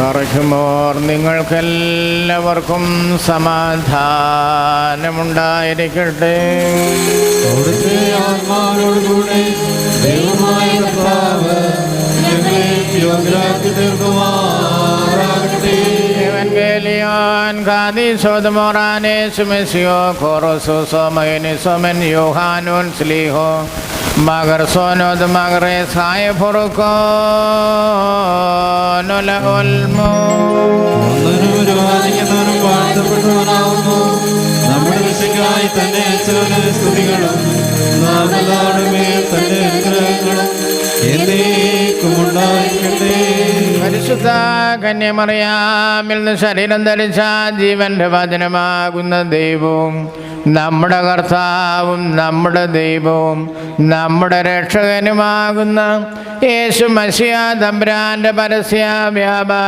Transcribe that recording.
ബറയ്ക്കുമോർ നിങ്ങൾക്കെല്ലാവർക്കും സമാധാനമുണ്ടായിരിക്കട്ടെ. അവിടുത്തെ ആത്മാവിനോടുകൂടെ ദൈവമായ കർത്താവ് ഞങ്ങളെ യോഗ്യരാക്കി തീർക്കുമാറാകട്ടെ. Evangelion Kadisod Moranes Mesio Corosus Omenisomen Johanun Sliho Magarsono de Magres High Poruco Nola Olmo നമ്മുടെ രക്ഷയ്ക്കായി തന്നെ സ്തുതികളും നാമങ്ങളുടെ തന്നെ അനുഗ്രഹങ്ങളും എന്നേക്കും ഉണ്ടായിരിക്കട്ടെ. പരിശുദ്ധ കന്യമറിയാമിൽ നിന്ന് ശരീരം ധരിച്ച ജീവന്റെ വചനമാകുന്ന ദൈവവും നമ്മുടെ കർത്താവും നമ്മുടെ ദൈവവും നമ്മുടെ രക്ഷകനുമാകുന്ന യേശു മശിഹാ തമ്പുരാന്റെ പരസ്യ വ്യാപാര